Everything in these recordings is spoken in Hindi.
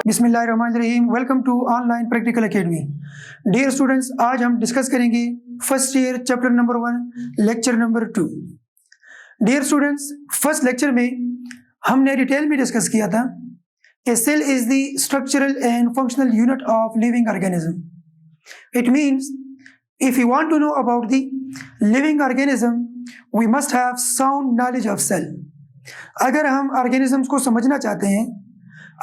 बिस्मिल्लाहिर्रहमानिर्रहीम। Welcome to online practical academy. Dear students, आज हम डिस्कस करेंगे first year chapter number 1 lecture number 2। Dear students, first lecture में हमने डिटेल में डिस्कस किया था कि cell is the structural and functional unit of living organism. It means if you want to know about the living organism we must have sound knowledge of cell। अगर हम ऑर्गेनिजम्स को समझना चाहते हैं,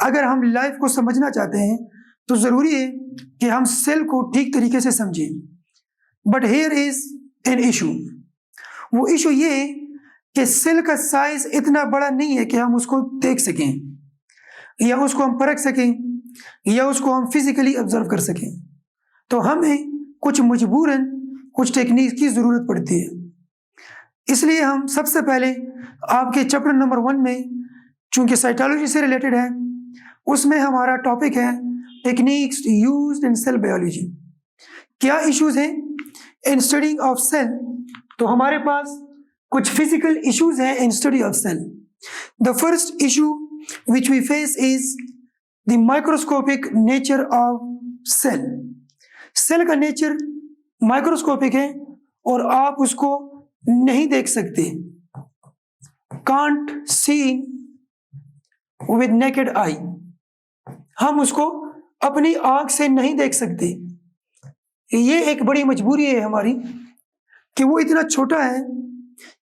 अगर हम लाइफ को समझना चाहते हैं, तो ज़रूरी है कि हम सेल को ठीक तरीके से समझें। But here is an issue. वो इशू ये है कि सेल का साइज इतना बड़ा नहीं है कि हम उसको देख सकें, या उसको हम परख सकें, या उसको हम फिजिकली ऑब्जर्व कर सकें। तो हमें कुछ मजबूरन कुछ टेक्निक की ज़रूरत पड़ती है। इसलिए हम सबसे पहले आपके चैप्टर नंबर 1 में, चूंकि साइटोलॉजी से रिलेटेड है, उसमें हमारा टॉपिक है techniques used in cell biology. क्या इश्यूज हैं इन स्टडी ऑफ सेल? तो हमारे पास कुछ फिजिकल इश्यूज हैं in study of cell. The first issue which we face is the microscopic nature of cell. Cell का नेचर माइक्रोस्कोपिक है और आप उसको नहीं देख सकते, can't see with naked eye. हम उसको अपनी आंख से नहीं देख सकते। ये एक बड़ी मजबूरी है हमारी कि वो इतना छोटा है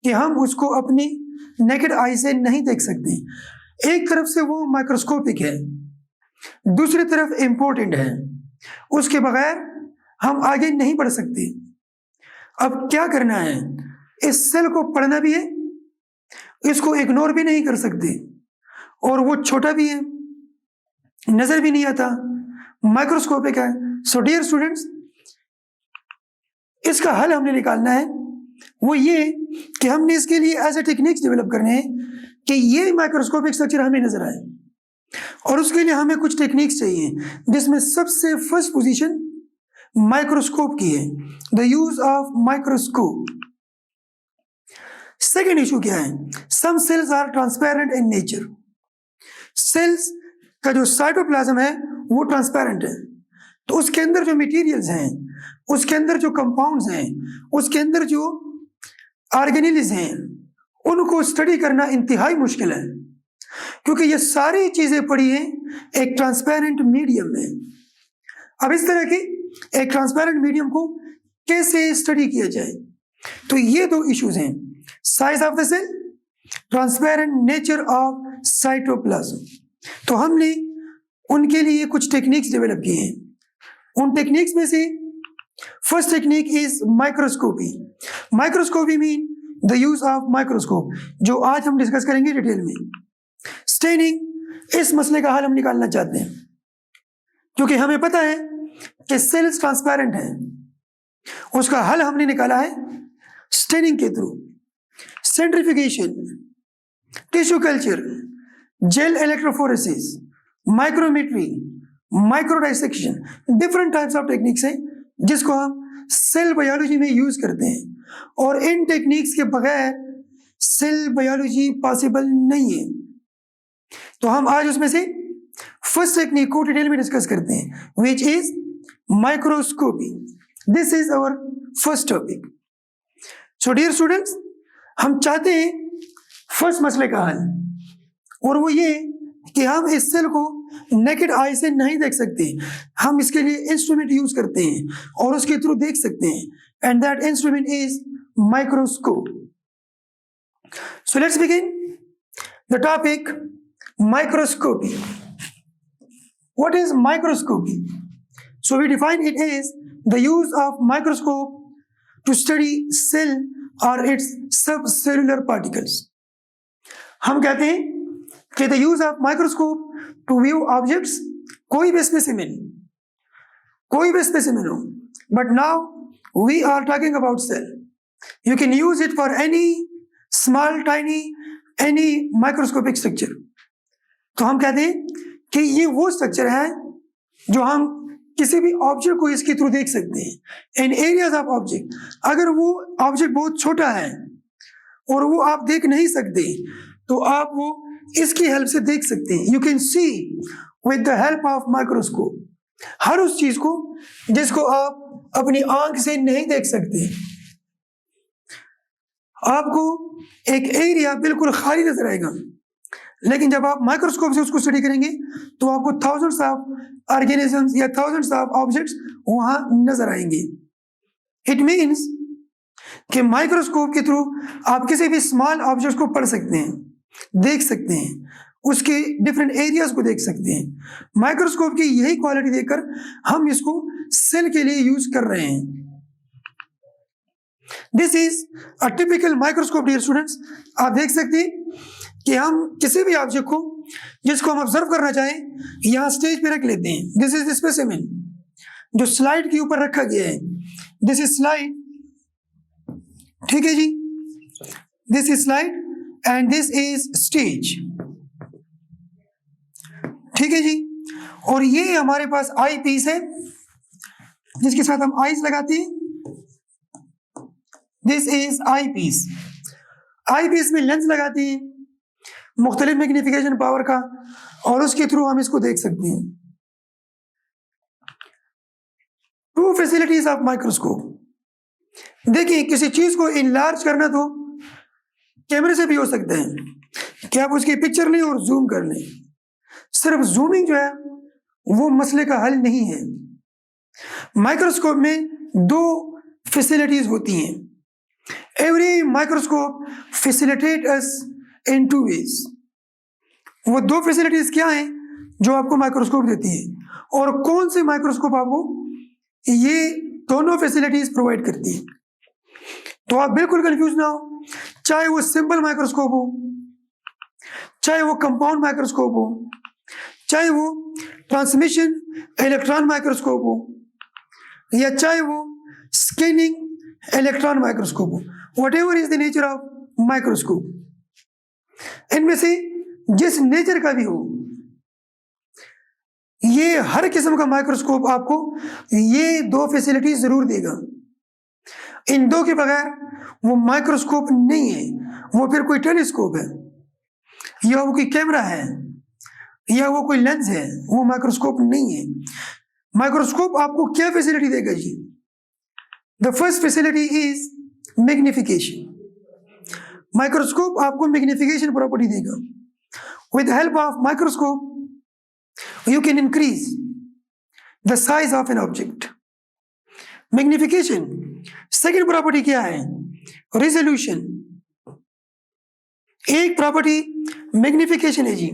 कि हम उसको अपनी नेकेड आई से नहीं देख सकते। एक तरफ से वो माइक्रोस्कोपिक है, दूसरी तरफ इम्पोर्टेंट है, उसके बगैर हम आगे नहीं बढ़ सकते। अब क्या करना है? इस सेल को पढ़ना भी है, इसको इग्नोर भी नहीं कर सकते, और वो छोटा भी है, नजर भी नहीं आता, माइक्रोस्कोपिक है। सो डियर स्टूडेंट्स, इसका हल हमने निकालना है। वो ये कि हमने इसके लिए ऐसे टेक्निक्स डेवलप करने हैं कि ये माइक्रोस्कोपिक स्ट्रक्चर हमें नजर आए, और उसके लिए हमें कुछ टेक्निक्स चाहिए, जिसमें सबसे फर्स्ट पोजीशन माइक्रोस्कोप की है, the use of microscope. Second issue क्या है? Some cells are transparent in nature. Cells का जो साइटोप्लाज्म है वो ट्रांसपेरेंट है, तो उसके अंदर जो मटेरियल्स हैं, उसके अंदर जो कंपाउंड्स हैं, उसके अंदर जो ऑर्गेनेल्स हैं, उनको स्टडी करना इंतहाई मुश्किल है, क्योंकि ये सारी चीजें पड़ी हैं एक ट्रांसपेरेंट मीडियम में। अब इस तरह की एक ट्रांसपेरेंट मीडियम को कैसे स्टडी किया जाए? तो ये दो इश्यूज हैं, size of the cell, transparent nature of cytoplasm. तो हमने उनके लिए कुछ टेक्निक्स डेवलप किए हैं। उन टेक्निक्स में से first technique is microscopy. Microscopy mean the use of microscope, जो आज हम डिस्कस करेंगे डिटेल में। स्टेनिंग, इस मसले का हल हम निकालना चाहते हैं, क्योंकि हमें पता है कि सेल्स ट्रांसपेरेंट है। उसका हल हमने निकाला है स्टेनिंग के through. Centrifugation, tissue culture, gel electrophoresis, micrometry, microdissection, different types of techniques हैं जिसको हम सेल बायोलॉजी में यूज करते हैं, और इन टेक्निक्स के बगैर सेल बायोलॉजी पॉसिबल नहीं है। तो हम आज उसमें से फर्स्ट टेक्निक को डिटेल में डिस्कस करते हैं, which is microscopy. This is our first topic. So dear students, हम चाहते हैं फर्स्ट मसले का हल, और वो ये कि हम इस सेल को नेकेड आई से नहीं देख सकते। हम इसके लिए इंस्ट्रूमेंट यूज करते हैं और उसके थ्रू देख सकते हैं, and that instrument is microscope. So let's begin the topic microscopy. What is microscopy? So we define it as the use of microscope to study cell or its subcellular particles. हम कहते हैं कि the use of microscope to view objects, कोई भी specimen हो, but now we are talking about cell. You can use it for any small, tiny, any microscopic structure. तो हम कहते हैं कि ये वो स्ट्रक्चर है जो हम किसी भी ऑब्जेक्ट को इसके थ्रू देख सकते हैं। इन एरियाज ऑफ ऑब्जेक्ट, अगर वो ऑब्जेक्ट बहुत छोटा है और वो आप देख नहीं सकते, तो आप वो इसकी हेल्प से देख सकते हैं। You can see with the help of microscope हर उस चीज को जिसको आप अपनी आंख से नहीं देख सकते। आपको एक एरिया बिल्कुल खाली नजर आएगा, लेकिन जब आप माइक्रोस्कोप से उसको स्टडी करेंगे तो आपको थाउजेंड्स ऑफ ऑर्गेनिजम्स या थाउजेंड्स ऑफ ऑब्जेक्ट्स वहां नजर आएंगे। इट मीन्स कि माइक्रोस्कोप के थ्रू आप किसी भी स्मॉल ऑब्जेक्ट को पढ़ सकते हैं, देख सकते हैं, उसके डिफरेंट एरियाज को देख सकते हैं। माइक्रोस्कोप की यही क्वालिटी देखकर हम इसको सेल के लिए यूज कर रहे हैं। This is a typical microscope dear students. आप देख सकते हैं कि हम किसी भी ऑब्जेक्ट को जिसको हम ऑब्जर्व करना चाहें यहां स्टेज पे रख लेते हैं। दिस इज स्पेसिमेन जो स्लाइड के ऊपर रखा गया है। दिस इज स्लाइड, ठीक है जी, this is slide and this is stage, ठीक है जी। और ये हमारे पास आई पीस है जिसके साथ हम आईज लगाते हैं। This is eye piece. Eye piece में लेंस लगाते हैं मुख्तलिफ मैग्निफिकेशन पावर का और उसके थ्रू हम इसको देख सकते हैं। Two facilities of microscope. देखिए किसी चीज को इनलार्ज करना तो कैमरे से भी हो सकता है कि आप उसकी पिक्चर लें और जूम कर लें। सिर्फ जूमिंग जो है वो मसले का हल नहीं है। माइक्रोस्कोप में दो फैसिलिटीज होती हैं। Every microscope facilitate us in two ways. वो दो फैसिलिटीज क्या हैं जो आपको माइक्रोस्कोप देती है और कौन से माइक्रोस्कोप आपको ये दोनों फैसिलिटीज प्रोवाइड करती है? तो आप बिल्कुल कंफ्यूज ना हो, चाहे वो सिंपल माइक्रोस्कोप हो, चाहे वो कंपाउंड माइक्रोस्कोप हो, चाहे वो ट्रांसमिशन इलेक्ट्रॉन माइक्रोस्कोप हो, या चाहे वो स्कैनिंग इलेक्ट्रॉन माइक्रोस्कोप हो, whatever is the nature of microscope, इनमें से जिस नेचर का भी हो, ये हर किस्म का माइक्रोस्कोप आपको ये दो फैसिलिटी जरूर देगा। इन दो के बगैर वो माइक्रोस्कोप नहीं है, वो फिर कोई टेलीस्कोप है या वो कोई कैमरा है या वो कोई लेंस है, वो माइक्रोस्कोप नहीं है। माइक्रोस्कोप आपको क्या फैसिलिटी देगा जी? The first facility is magnification. Microscope आपको मैग्निफिकेशन प्रॉपर्टी देगा। With help of microscope you can increase the size of an object. Magnification, second property क्या है? Resolution. एक प्रॉपर्टी मैग्निफिकेशन है जी,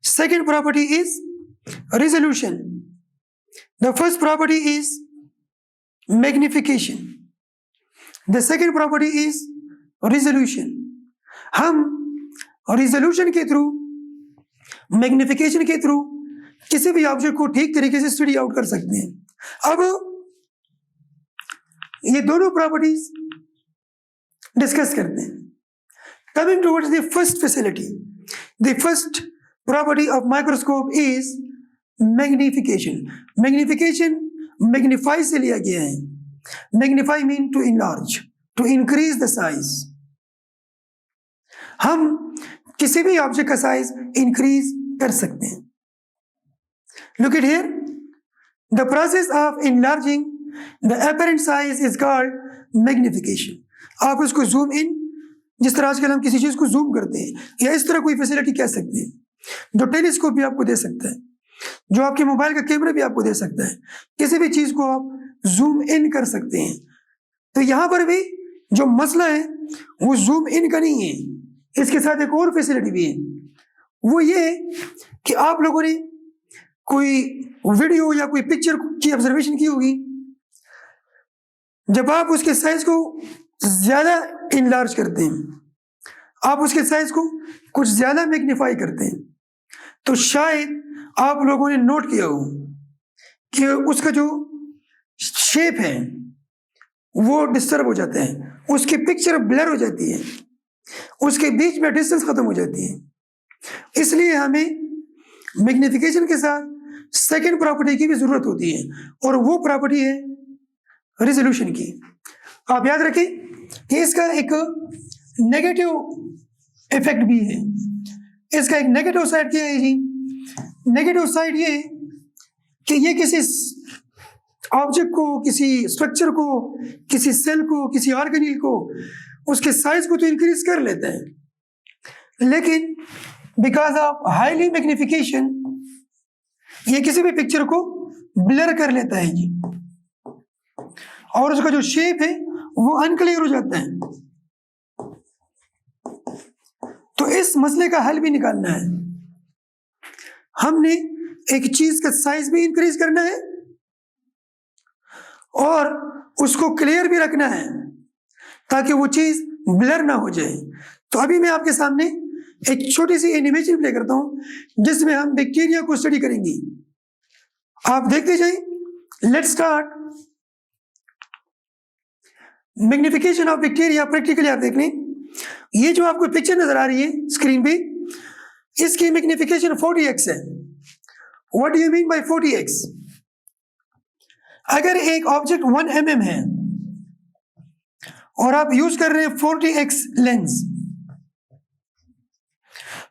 second property is resolution. The first property is magnification. The second property is resolution. हम resolution के थ्रू, मैग्निफिकेशन के थ्रू किसी भी ऑब्जेक्ट को ठीक तरीके से स्टडी आउट कर सकते हैं। अब ये दोनों प्रॉपर्टीज डिस्कस करते हैं। Coming towards the first facility, the first property of microscope is magnification. Magnification magnify से लिया गया है। Magnify mean to enlarge, to increase the size. हम किसी भी ऑब्जेक्ट का साइज इंक्रीज कर सकते हैं। Look at here, the process of enlarging the apparent size is called magnification. आप उसको जूम इन, जिस तरह आजकल हम किसी चीज को जूम करते हैं, या इस तरह कोई फैसिलिटी कह सकते हैं, जो टेलीस्कोप भी आपको दे सकता है, जो आपके मोबाइल का कैमरा भी आपको दे सकता है। किसी भी चीज को आप जूम इन कर सकते हैं। तो यहां पर भी जो मसला है वो जूम इन का नहीं है, इसके साथ एक और फैसिलिटी भी है। वो ये है कि आप लोगों ने कोई वीडियो या कोई पिक्चर की ऑब्जर्वेशन की होगी, जब आप उसके साइज को ज्यादा इनलार्ज करते हैं, आप उसके साइज को कुछ ज्यादा मैग्नीफाई करते हैं, तो शायद आप लोगों ने नोट किया हो कि उसका जो शेप है वो डिस्टर्ब हो जाता है, उसकी पिक्चर ब्लर हो जाती है, उसके बीच में डिस्टेंस खत्म हो जाती है। इसलिए हमें मैग्निफिकेशन के साथ सेकंड प्रॉपर्टी की भी जरूरत होती है, और वो प्रॉपर्टी है रेजोल्यूशन की। आप याद रखें कि इसका एक नेगेटिव इफेक्ट भी है। इसका एक नेगेटिव साइड क्या है जी? नेगेटिव साइड ये कि ये किसी ऑब्जेक्ट को, किसी स्ट्रक्चर को, किसी सेल को, किसी ऑर्गेनेल को, उसके साइज को तो इंक्रीज कर लेते हैं, लेकिन बिकॉज ऑफ हाईली मैग्निफिकेशन ये किसी भी पिक्चर को ब्लर कर लेता है जी, और उसका जो शेप है वो अनक्लियर हो जाता है। तो इस मसले का हल भी निकालना है। हमने एक चीज का साइज भी इंक्रीज करना है और उसको क्लियर भी रखना है ताकि वो चीज ब्लर ना हो जाए। तो अभी मैं आपके सामने एक छोटी सी एनिमेशन प्ले करता हूं जिसमें हम बैक्टीरिया को स्टडी करेंगे। आप देखते जाइए। Let's start. Magnification of bacteria practically आप देख लें। ये जो आपको पिक्चर नजर आ रही है स्क्रीन पे, इसकी मैग्निफिकेशन 40x है। What do you mean by 40x? अगर एक ऑब्जेक्ट 1 mm है और आप यूज कर रहे हैं 40x लेंस,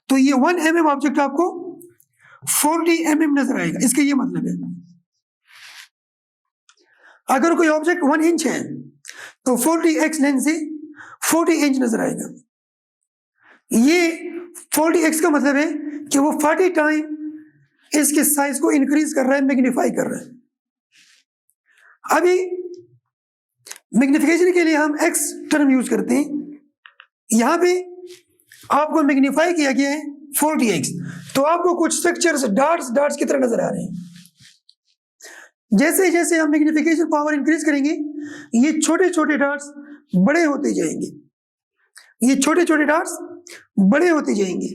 तो ये 1 mm ऑब्जेक्ट आपको 40 mm नजर आएगा। इसका ये मतलब है अगर कोई ऑब्जेक्ट 1 इंच है तो 40x लेंस से 40 इंच नजर आएगा। ये 40x का मतलब है कि वो 40 टाइम इसके साइज को इंक्रीज कर रहा है, मैग्नीफाई कर रहा है। अभी मैग्निफिकेशन के लिए हम x टर्म यूज करते हैं। यहां पे आपको मैग्नीफाई किया गया है 40x, तो आपको कुछ स्ट्रक्चर्स डार्ट्स की तरह नजर आ रहे हैं। जैसे जैसे हम मैग्निफिकेशन पावर इंक्रीज करेंगे ये छोटे छोटे डार्ट्स बड़े होते जाएंगे, ये छोटे छोटे डार्ट्स बड़े होते जाएंगे।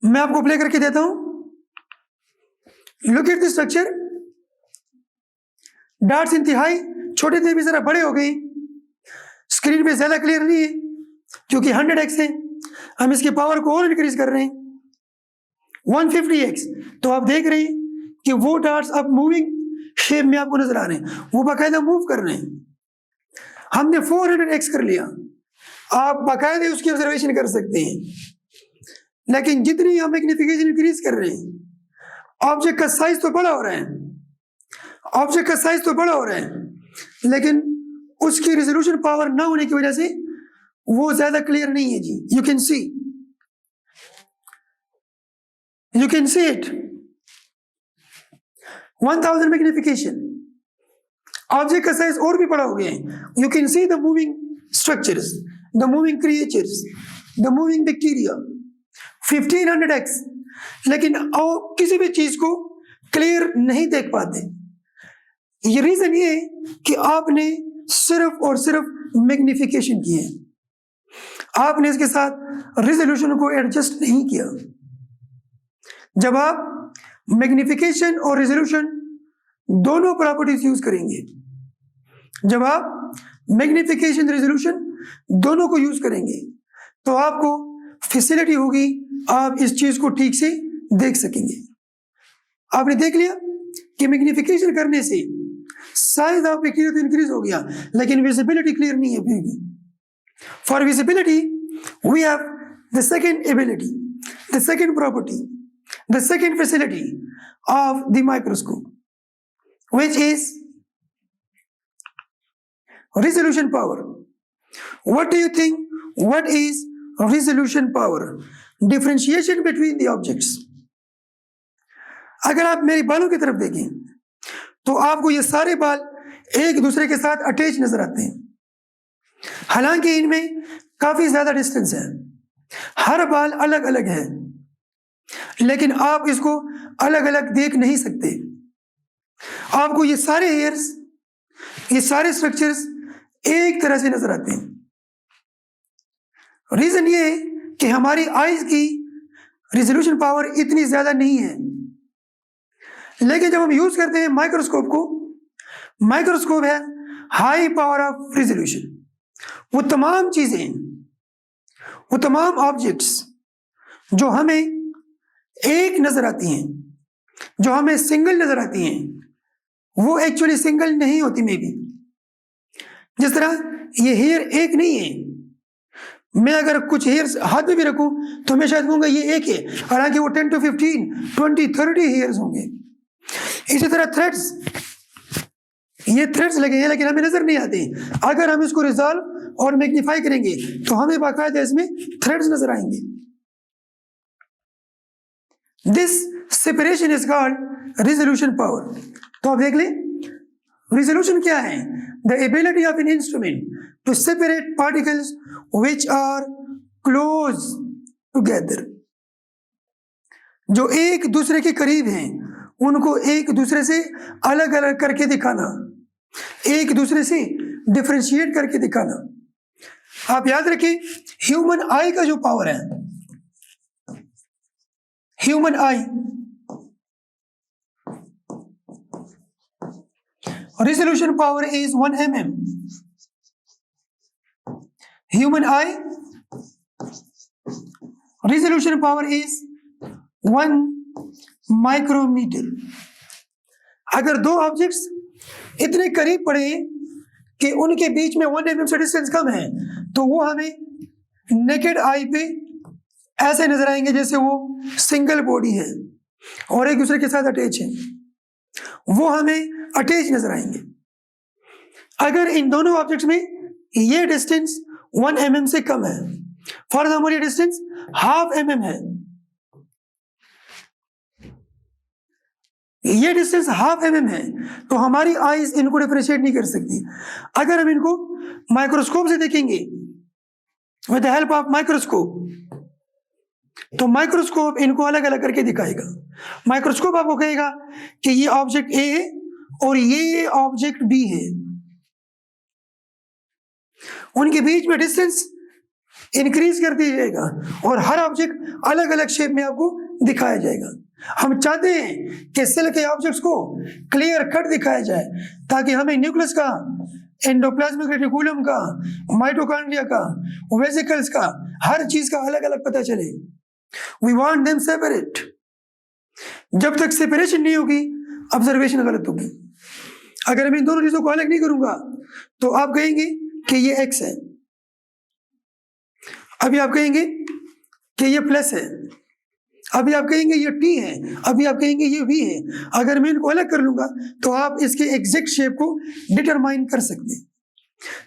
मैं आपको प्ले करके देता हूं। Look at this structure. Darts इंतहाई छोटे थे भी जरा बड़े हो गए। स्क्रीन पे ज्यादा क्लियर नहीं है क्योंकि 100x है, हम इसकी पावर को और इंक्रीज कर रहे हैं 150x। तो आप देख रहे हैं कि वो डार्ट्स अब मूविंग शेप में आपको नजर आ रहे हैं, वो बाकायदा मूव कर रहे हैं। हमने 400x कर लिया, आप बाकायदे उसकी ऑब्जर्वेशन कर सकते हैं। लेकिन जितनी हम मैग्निफिकेशन इंक्रीज कर रहे हैं ऑब्जेक्ट का साइज तो बड़ा हो रहा है, ऑब्जेक्ट का साइज तो बड़ा हो रहा है, लेकिन उसकी रेजोल्यूशन पावर ना होने की वजह से वो ज्यादा क्लियर नहीं है जी। You can see it 1000 magnification, object का साइज और भी बड़ा हो गया है। You can see the moving structures, the moving creatures, the moving bacteria 1500x, लेकिन किसी भी चीज को क्लियर नहीं देख पाते। ये रीजन ये कि आपने सिर्फ और सिर्फ मैग्निफिकेशन की है, आपने इसके साथ रेजोल्यूशन को एडजस्ट नहीं किया। जब आप मैग्निफिकेशन और रेजोल्यूशन दोनों प्रॉपर्टीज यूज करेंगे, जब आप मैग्निफिकेशन रेजोल्यूशन दोनों को यूज करेंगे तो आपको फैसिलिटी होगी, आप इस चीज को ठीक से देख सकेंगे। आपने देख लिया कि मैग्निफिकेशन करने से साइज ऑफ बैक्टीरिया तो इंक्रीज हो गया, लेकिन विजिबिलिटी क्लियर नहीं है फिर भी। For visibility we have the second ability, the second property, the second facility of the microscope, which is resolution power. What do you think? What is resolution power? Differentiation between the objects. अगर आप मेरे बालों की तरफ देखें तो आपको ये सारे बाल एक दूसरे के साथ अटैच नजर आते हैं, हालांकि इनमें काफी ज्यादा डिस्टेंस है, हर बाल अलग अलग है, लेकिन आप इसको अलग अलग देख नहीं सकते। आपको ये सारे हेयर्स, ये सारे स्ट्रक्चर्स एक तरह से नजर आते हैं। रीजन ये है कि हमारी आईज की रिजोल्यूशन पावर इतनी ज्यादा नहीं है, लेकिन जब हम यूज करते हैं माइक्रोस्कोप को, माइक्रोस्कोप है हाई पावर ऑफ रिजोल्यूशन। वो तमाम चीजें, वो तमाम ऑब्जेक्ट्स जो हमें एक नजर आती हैं, जो हमें सिंगल नजर आती हैं, वो एक्चुअली सिंगल नहीं होती। मे बी जिस तरह ये हेयर एक नहीं है, मैं अगर कुछ हेयर्स हाथ में भी रखूं तो मैं शायद कहूंगा ये एक है, हालांकि वो 10 to 15, 20, 30 हेयर्स होंगे। इसी तरह थ्रेड्स, ये थ्रेड्स लगे हैं लेकिन हमें नजर नहीं आते। अगर हम इसको रिजॉल्व और मैग्नीफाई करेंगे तो हमें बाकायदा इसमें थ्रेड्स नजर आएंगे। This separation is called resolution power. तो आप देख लें, रिजोल्यूशन क्या है? The ability of an instrument to separate particles which are close together. जो एक दूसरे के करीब हैं उनको एक दूसरे से अलग अलग करके दिखाना, एक दूसरे से डिफरेंशिएट करके दिखाना। आप याद रखिए, ह्यूमन आई का जो पावर है, human I, resolution power is 1 mm. Human eye resolution power is 1 micrometer. अगर दो ऑब्जेक्ट्स इतने करीब पड़े कि उनके बीच में 1 mm से डिस्टेंस कम है तो वो हमें नेकेड आई पे ऐसे नजर आएंगे जैसे वो सिंगल बॉडी है और एक दूसरे के साथ अटैच है, वो हमें अटैच नजर आएंगे। अगर इन दोनों ऑब्जेक्ट्स में ये डिस्टेंस 1 mm से कम है, फॉर एग्जाम्पल ये डिस्टेंस ½ mm है, ये डिस्टेंस ½ mm है, तो हमारी आईज इनको डिफरेंशिएट नहीं कर सकती। अगर हम इनको माइक्रोस्कोप से देखेंगे with the help of microscope, तो माइक्रोस्कोप इनको अलग अलग करके दिखाएगा। माइक्रोस्कोप आपको कहेगा कि ये ऑब्जेक्ट ए है और ये ऑब्जेक्ट बी है, उनके बीच में डिस्टेंस इंक्रीज कर दिया जाएगा और हर ऑब्जेक्ट अलग अलग शेप में आपको दिखाया जाएगा। हम चाहते हैं कि सेल के ऑब्जेक्ट्स को क्लियर कट दिखाया जाए ताकि हमें न्यूक्लियस का, एंडोप्लाज्मिक रेटिकुलम का, माइटोकॉन्ड्रिया का, वेसिकल्स का, हर चीज का अलग अलग पता चले। We want them separate. जब तक सेपरेशन नहीं होगी ऑब्जर्वेशन गलत होगी। अगर मैं इन दोनों चीजों को अलग नहीं करूंगा तो आप कहेंगे कि ये एक्स है, अभी आप कहेंगे कि ये प्लस है, अभी आप कहेंगे ये टी है, अभी आप कहेंगे ये वी है। अगर मैं इनको अलग कर लूंगा तो आप इसके एग्जैक्ट शेप को डिटरमाइन कर सकते हैं।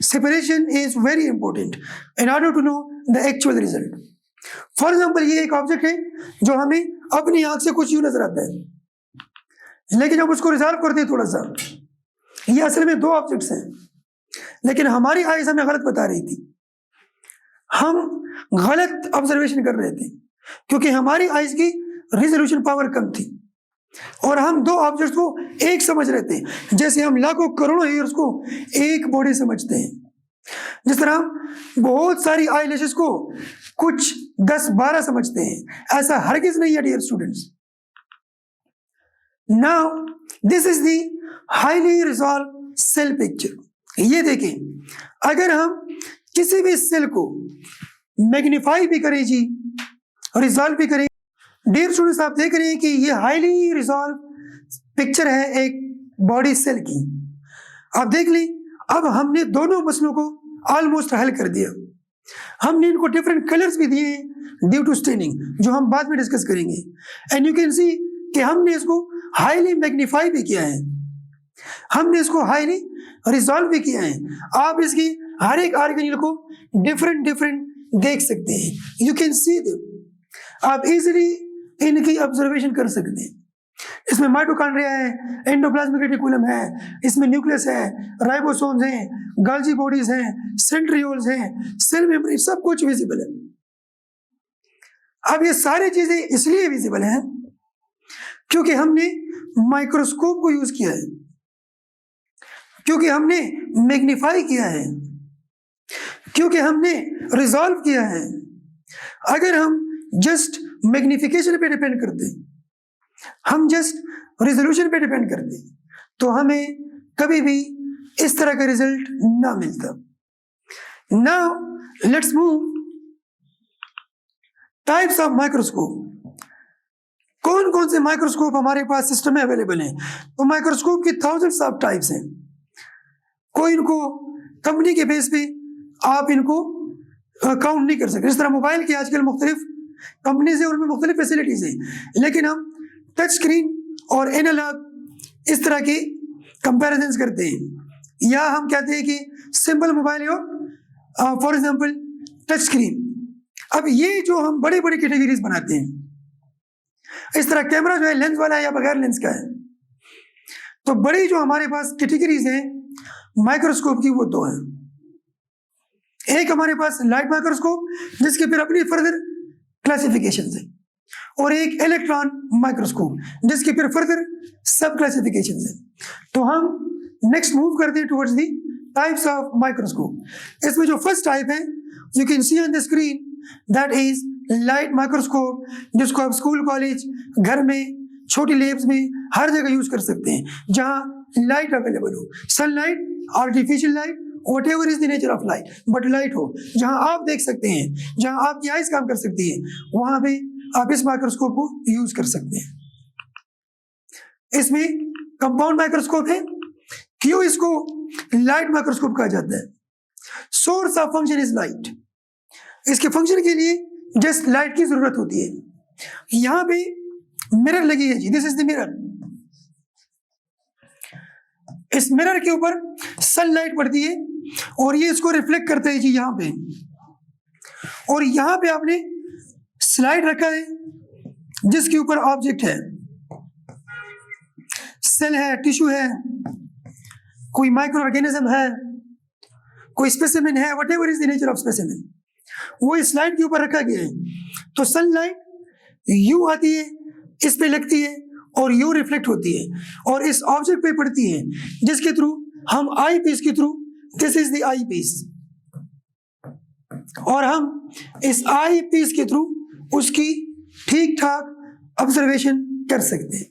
Separation is very important in order to know the actual result. For example ये एक ऑब्जेक्ट है जो हमें अपनी आंख से कुछ यूं नजर आता है, लेकिन जब उसको रिजॉल्व करते हैं थोड़ा सा, ये असल में दो ऑब्जेक्ट्स हैं, लेकिन हमारी आईज हमें गलत बता रही थी, हम गलत ऑब्जर्वेशन कर रहे थे क्योंकि हमारी आईज की रिजोल्यूशन पावर कम थी और हम दो ऑब्जेक्ट्स को एक समझ रहे थे, जैसे हम लाखों करोड़ों हेयर्स को एक बॉडी समझते हैं। जिस तरह हम बहुत सारी आई लैशेस को कुछ 10-12 समझते हैं, ऐसा हरगिज नहीं है dear students. Now this is the highly resolve cell picture. ये देखें, अगर हम किसी भी सेल को मैग्नीफाई भी करें जी, रिजॉल्व भी करें, डियर स्टूडेंट्स आप देख रहे हैं कि ये हाईली रिजॉल्व पिक्चर है एक बॉडी सेल की। आप देख ली, अब हमने दोनों मसलों को ऑलमोस्ट हल कर दिया। हमने इनको डिफरेंट कलर्स भी दिए ड्यू टू स्टेनिंग, जो हम बाद में डिस्कस करेंगे। एंड यू कैन सी कि हमने इसको हाईली मैग्नीफाई भी किया है, हमने इसको हाईली रिजॉल्व भी किया है। आप इसकी हर एक ऑर्गेनेल को डिफरेंट डिफरेंट देख सकते हैं। यू कैन सी देम, आप इजीली इनकी ऑब्जर्वेशन कर सकते हैं। इसमें माइटोकॉन्ड्रिया है, एंडोप्लाज्मिक रेटिकुलम है, इसमें न्यूक्लियस है, राइबोसोम्स हैं, गोल्गी बॉडीज हैं, सेंट्रियोल्स हैं, सेल मेम्ब्रेन, सब कुछ विजिबल है। अब ये सारी चीजें इसलिए विजिबल हैं क्योंकि हमने माइक्रोस्कोप को यूज किया है, क्योंकि हमने मैग्नीफाई किया है, क्योंकि हमने रिजॉल्व किया है। अगर हम जस्ट मैग्निफिकेशन पे डिपेंड करते, हम जस्ट रिजोल्यूशन पे डिपेंड करते, तो हमें कभी भी इस तरह का रिजल्ट ना मिलता। Now let's move types of microscope. कौन कौन से माइक्रोस्कोप हमारे पास सिस्टम में अवेलेबल हैं? तो माइक्रोस्कोप की थाउजेंड्स ऑफ टाइप्स हैं। कोई इनको कंपनी के बेस पे आप इनको काउंट नहीं कर सकते। इस तरह मोबाइल की आजकल मुख्तलिफ कंपनीज है, उनमें मुख्तलिफ फैसिलिटीज हैं, लेकिन हम टच स्क्रीन और एनालॉग इस तरह की कंपैरिजन करते हैं। या हम कहते हैं कि सिंपल मोबाइल है और फॉर एग्जांपल टच स्क्रीन। अब ये जो हम बड़ी बड़ी कैटेगरीज बनाते हैं, इस तरह कैमरा जो है लेंस वाला है या बगैर लेंस का है, तो बड़ी जो हमारे पास कैटेगरीज हैं माइक्रोस्कोप की वो दो हैं। एक हमारे पास लाइट माइक्रोस्कोप जिसके फिर अपनी फर्दर क्लासिफिकेशन है, और एक इलेक्ट्रॉन माइक्रोस्कोप जिसके फिर फर्दर सब क्लासिफिकेशन है। तो हम नेक्स्ट मूव करते हैं towards the types of microscope. इसमें जो फर्स्ट टाइप है you can C on the screen, that is light microscope, जिसको आप स्कूल कॉलेज घर में छोटी लैब्स में हर जगह यूज कर सकते हैं जहां लाइट अवेलेबल हो, sunlight, artificial light, whatever is the nature of light, but light हो, जहां आप देख सकते हैं, जहां आपकी आइज काम कर सकती है, वहां पे आप इस माइक्रोस्कोप को यूज कर सकते हैं। इसमें कंपाउंड माइक्रोस्कोप है। क्यों इसको लाइट माइक्रोस्कोप कहा जाता है? Source of function is light. इसके फंक्शन के लिए जस्ट लाइट की जरूरत होती है। यहां पे मिरर लगी है जी, दिस इज द मिरर। इस मिरर के ऊपर सनलाइट पड़ती है और ये इसको रिफ्लेक्ट करते हैं जी यहाँ पे, और यहाँ पे आपने स्लाइड रखा है जिसके ऊपर ऑब्जेक्ट है, सेल है, टिश्यू है, कोई माइक्रो ऑर्गेनिज्म है, कोई स्पेसिमेन है, whatever is the nature of specimen, वो इस स्लाइड के ऊपर रखा गया है। तो सनलाइट यू आती है, इस पे लगती है और यू रिफ्लेक्ट होती है और इस ऑब्जेक्ट पे पड़ती है, जिसके थ्रू हम आई पीस के through, this is the eyepiece, और हम इस आई पीस के थ्रू उसकी ठीक ठाक ऑब्जर्वेशन कर सकते हैं।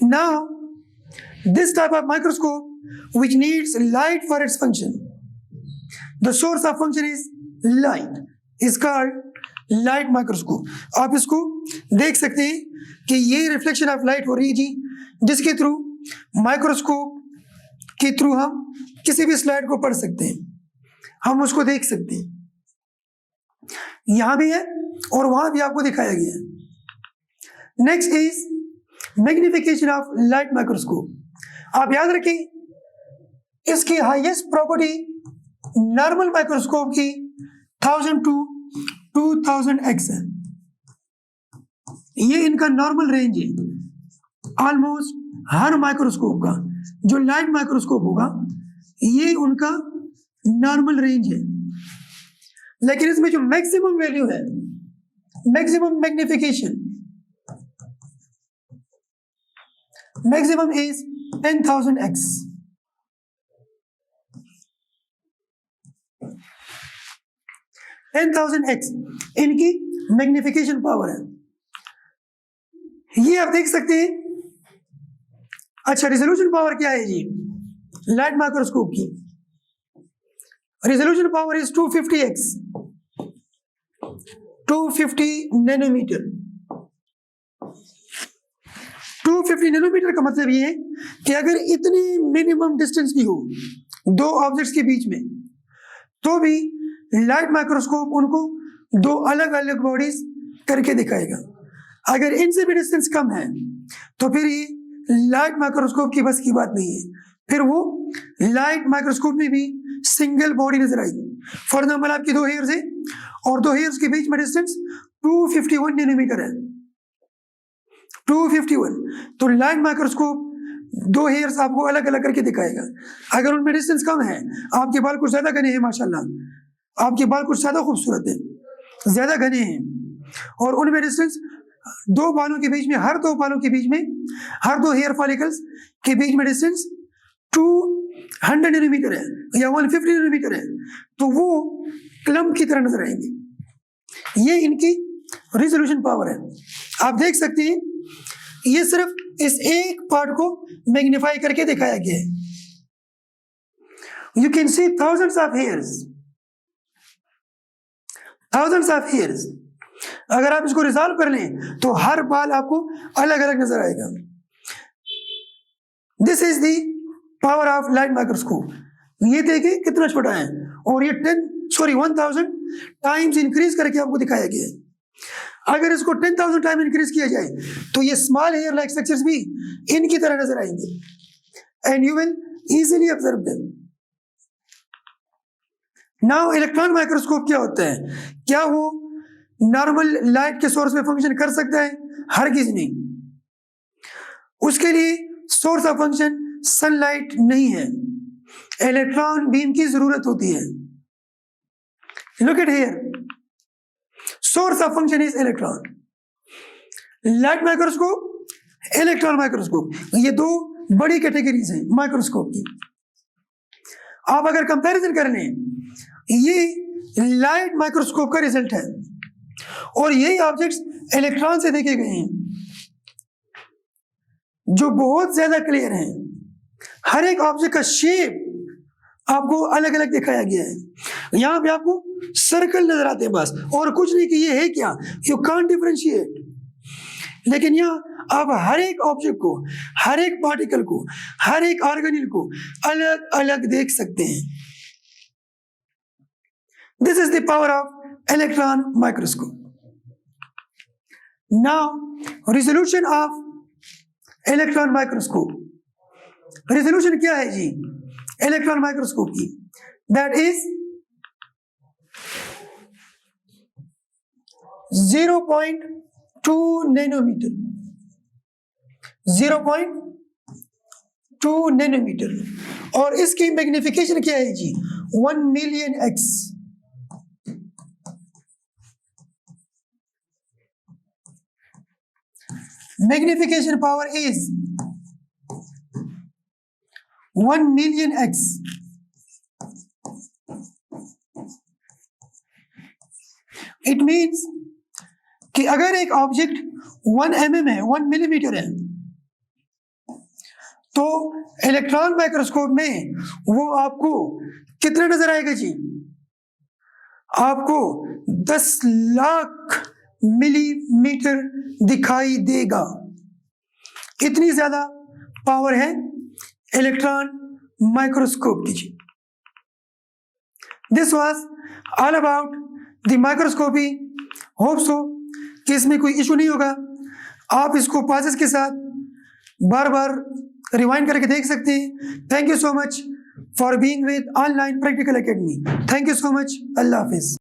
Now this type of microscope which needs light for its function, the source of function is light, is called light microscope। आप इसको देख सकते हैं कि ये रिफ्लेक्शन ऑफ लाइट हो रही है जी, जिसके थ्रू माइक्रोस्कोप के थ्रू हम किसी भी स्लाइड को पढ़ सकते हैं, हम उसको देख सकते हैं। यहां भी है और वहां भी आपको दिखाया गया है। Next is magnification of light microscope. आप याद रखें इसकी हाईएस्ट प्रॉपर्टी नॉर्मल माइक्रोस्कोप की 1000 to 2000x है। ये इनका नॉर्मल रेंज है। ऑलमोस्ट हर माइक्रोस्कोप का जो लाइट माइक्रोस्कोप होगा ये उनका नॉर्मल रेंज है, लेकिन इसमें जो मैक्सिमम वैल्यू है, maximum magnification, maximum is 10,000x। 10,000x इनकी मैग्निफिकेशन पावर है। ये आप देख सकते हैं। अच्छा, रिजोल्यूशन पावर क्या है जी लाइट माइक्रोस्कोप की? Resolution power is 250x, 250 nanometre. 250 nanometre का मतलब ये है कि अगर इतनी मिनिमम डिस्टेंस भी हो दो ऑब्जेक्ट्स के बीच में, तो भी लाइट माइक्रोस्कोप उनको दो अलग अलग बॉडीज करके दिखाएगा। अगर इनसे भी डिस्टेंस कम है तो फिर ये लाइट माइक्रोस्कोप की बस की बात नहीं है, फिर वो लाइट माइक्रोस्कोप में भी सिंगल बॉडी नजर आएगी। फॉर एग्जाम्पल आपकी दो हेयर्स है और दो हेयर्स के बीच में डिस्टेंस 251 नैनोमीटर है, 251। तो लाइट माइक्रोस्कोप दो हेयर्स आपको अलग अलग करके दिखाएगा। अगर उनमें डिस्टेंस कम है, आपके बाल कुछ ज्यादा घने हैं, माशाल्लाह आपके बाल कुछ ज्यादा खूबसूरत है, ज्यादा घने हैं, और उनमें डिस्टेंस दो बालों के बीच में, हर दो बालों के बीच में, हर दो हेयर फॉलिकल्स के बीच में डिस्टेंस 200 नैनोमीटर है या 150 नैनोमीटर है, तो वो क्लम्प की तरह नजर आएंगे। ये इनकी रिजोल्यूशन पावर है। आप देख सकते हैं ये सिर्फ इस एक पार्ट को मैग्नीफाई करके दिखाया गया है। You can C thousands of hairs, thousands of hairs. अगर आप इसको रिजॉल्व कर लें तो हर बाल आपको अलग अलग नजर आएगा। This is the power of light microscope. ये देखिए कितना छोटा है, और ये सॉरी 1000 टाइम्स इंक्रीज करके आपको दिखाया गया है। अगर इसको 10,000 टाइम इंक्रीज किया जाए तो ये स्मॉल हेयर लाइक स्ट्रक्चर्स भी इनकी तरह नजर आएंगे, and you will easily observe them. Now electron microscope क्या होता है? क्या वो नॉर्मल लाइट के सोर्स में फंक्शन कर सकता है? हरगिज नहीं। उसके लिए सोर्स ऑफ फंक्शन सनलाइट नहीं है, इलेक्ट्रॉन बीम की जरूरत होती है। Look at here, source of function is electron. Light microscope, electron microscope, ये दो बड़ी कैटेगरीज हैं माइक्रोस्कोप की। आप अगर कंपैरिजन कर लें, ये लाइट माइक्रोस्कोप का रिजल्ट है और यही ऑब्जेक्ट्स इलेक्ट्रॉन से देखे गए हैं जो बहुत ज्यादा क्लियर हैं। हर एक ऑब्जेक्ट का शेप आपको अलग अलग दिखाया गया है। यहां पे आपको सर्कल नजर आते हैं बस, और कुछ नहीं कि ये है क्या, यू कांट डिफरेंशिएट। लेकिन यहाँ आप हर एक ऑब्जेक्ट को, हर एक पार्टिकल को, हर एक ऑर्गेनिल को अलग अलग देख सकते हैं। This is the power of electron microscope. Now resolution of electron microscope. Resolution क्या है जी इलेक्ट्रॉन माइक्रोस्कोप की? That is 0.2 nanometre. 0.2 नैनोमीटर। और इसकी मैग्निफिकेशन क्या है जी? 1 million x. Magnification power is 1 million x. It means कि अगर एक ऑब्जेक्ट 1 mm है, 1 मिलीमीटर है, तो इलेक्ट्रॉन माइक्रोस्कोप में वो आपको कितना नजर आएगा जी? आपको 10 लाख मिलीमीटर दिखाई देगा। इतनी ज्यादा पावर है इलेक्ट्रॉन माइक्रोस्कोप की जी। This was all about the microscopy. Hope so कि इसमें कोई इशू नहीं होगा। आप इसको पॉजेस के साथ बार बार रिवाइंड करके देख सकते हैं। Thank you so much for being with online practical academy. Thank you so much. Allah Hafiz.